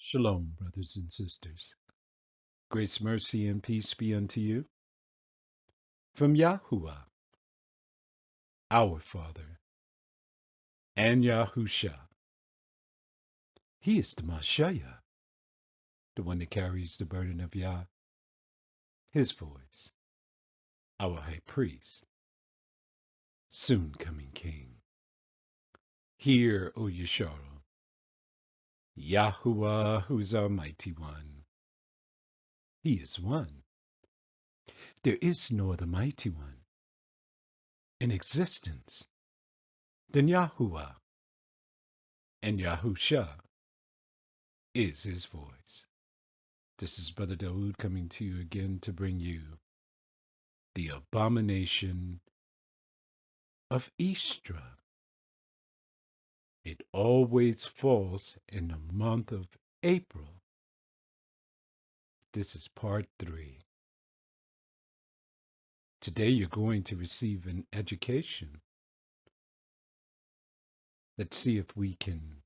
Shalom, brothers and sisters. Grace, mercy, and peace be unto you from Yahuwah, our Father, and Yahusha. He is the Mashayah, the one that carries the burden of Yah, his voice, our high priest, soon coming King. Hear, O Yesharo, Yahuwah, who is our mighty one. He is one. There is no other mighty one in existence than Yahuwah, and Yahusha is his voice. This is Brother Dawood coming to you again to bring you the abomination of Eostre. It always falls in the month of April. This is part 3. Today you're going to receive an education. Let's see if we can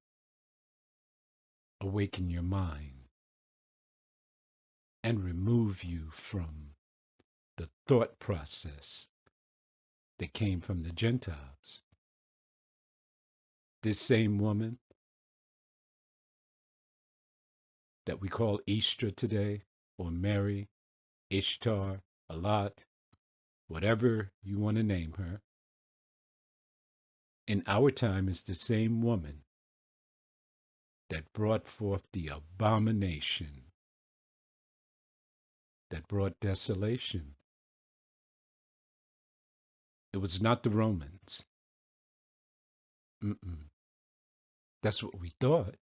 awaken your mind and remove you from the thought process that came from the Gentiles. This same woman that we call Eostre today, or Mary, Ishtar, Alat, whatever you want to name her, in our time is the same woman that brought forth the abomination, that brought desolation. It was not the Romans. That's what we thought.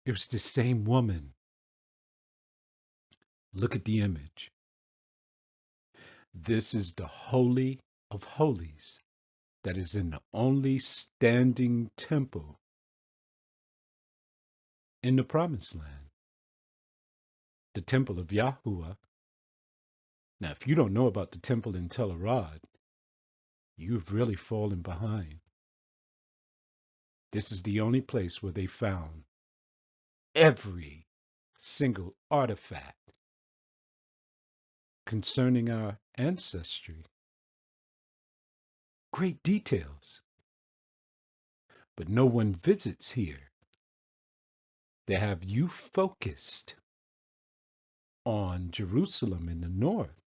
It was the same woman. Look at the image. This is the Holy of Holies that is in the only standing temple in the Promised Land, the temple of Yahuwah. Now, if you don't know about the temple in Tel Arad, you've really fallen behind. This is the only place where they found every single artifact concerning our ancestry. Great details. But no one visits here. They have you focused on Jerusalem in the north,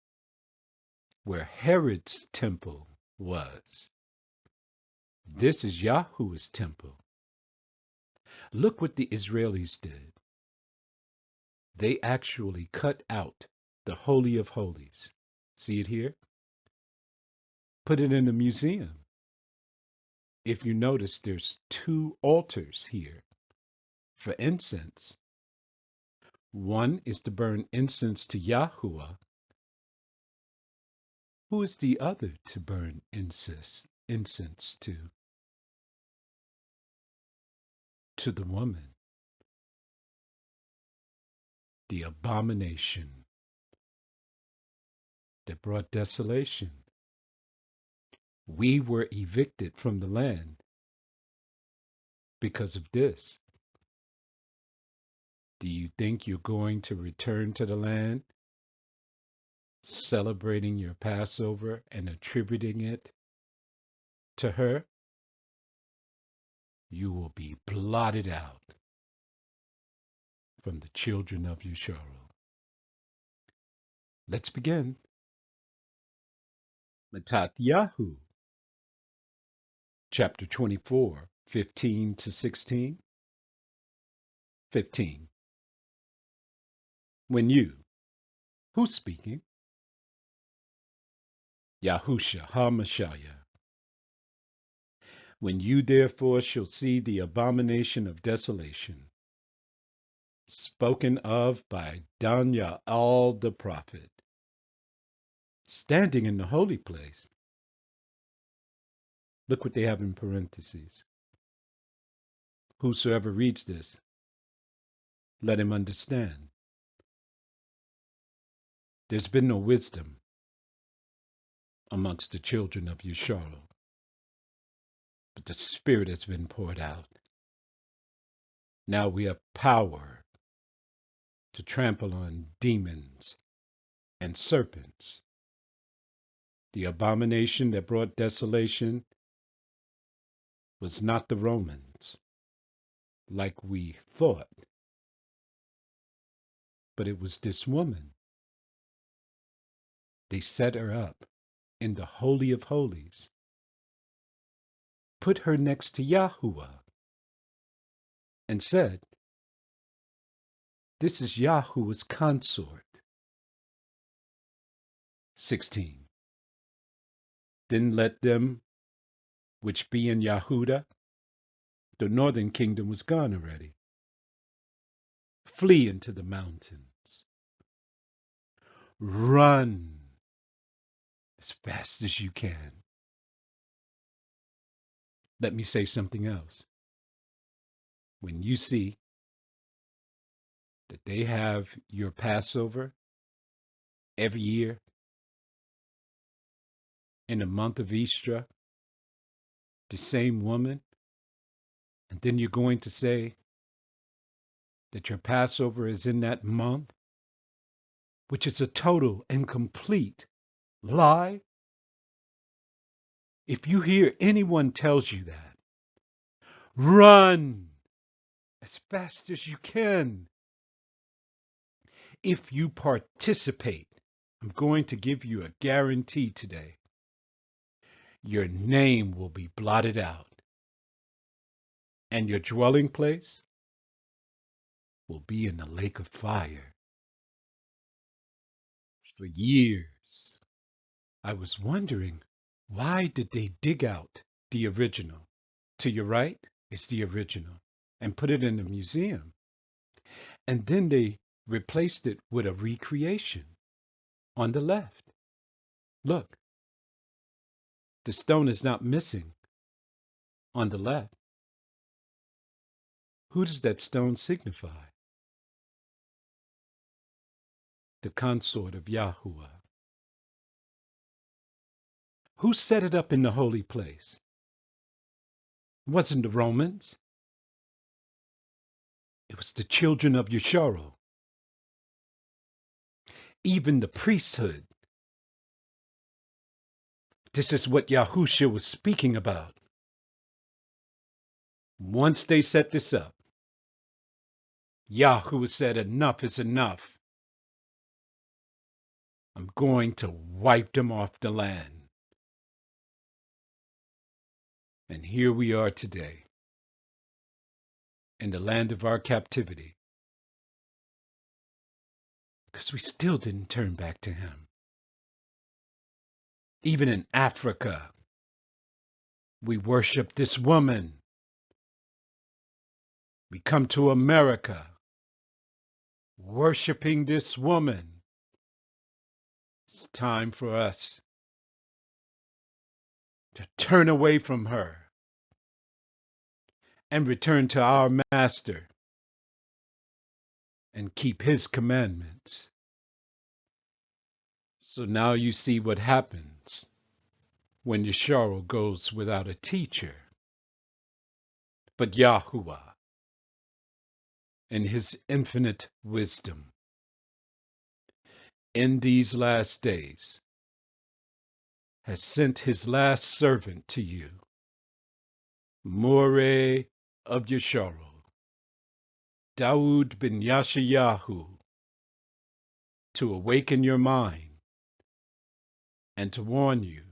where Herod's temple was. This is Yahuwah's temple. Look what the Israelis did. They actually cut out the Holy of Holies. See it here? Put it in a museum. If you notice, there's 2 altars here for incense. One is to burn incense to Yahuwah. Who is the other to burn incense to? To the woman, the abomination that brought desolation. We were evicted from the land because of this. Do you think you're going to return to the land, celebrating your Passover and attributing it to her? You will be blotted out from the children of Yeshua. Let's begin. Matatyahu, chapter 24, 15 to 16. 15. When you, who's speaking? Yahusha HaMashiach. When you therefore shall see the abomination of desolation, spoken of by Daniel the prophet, standing in the holy place. Look what they have in parentheses. Whosoever reads this, let him understand. There's been no wisdom amongst the children of Yeshua, but the Spirit has been poured out. Now we have power to trample on demons and serpents. The abomination that brought desolation was not the Romans, like we thought, but it was this woman. They set her up in the Holy of Holies, put her next to Yahuwah, and said, "This is Yahuwah's consort." 16. Then let them which be in Yahudah, the northern kingdom was gone already, flee into the mountains. Run as fast as you can. Let me say something else. When you see that they have your Passover every year in the month of Eostre, the same woman, and then you're going to say that your Passover is in that month, which is a total and complete lie. If you hear anyone tells you that, run as fast as you can. If you participate, I'm going to give you a guarantee today. Your name will be blotted out, and your dwelling place will be in the lake of fire. For years, I was wondering, why did they dig out the original? To your right is the original, and put it in the museum. And then they replaced it with a recreation on the left. Look, the stone is not missing on the left. Who does that stone signify? The consort of Yahuwah. Who set it up in the holy place? It wasn't the Romans. It was the children of Yeshua. Even the priesthood. This is what Yahushua was speaking about. Once they set this up, Yahuwah said, enough is enough. I'm going to wipe them off the land. And here we are today, in the land of our captivity, because we still didn't turn back to him. Even in Africa, we worship this woman. We come to America, worshiping this woman. It's time for us to turn away from her and return to our Master and keep his commandments. So now you see what happens when Yeshua goes without a teacher. But Yahuwah, in his infinite wisdom, in these last days, has sent his last servant to you, Moreh of Yeshua, Daud ben Yashayahu, to awaken your mind and to warn you,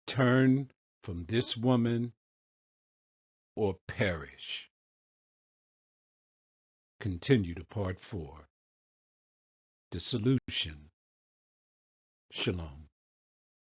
turn from this woman or perish. Continue to part 4. Dissolution. Shalom.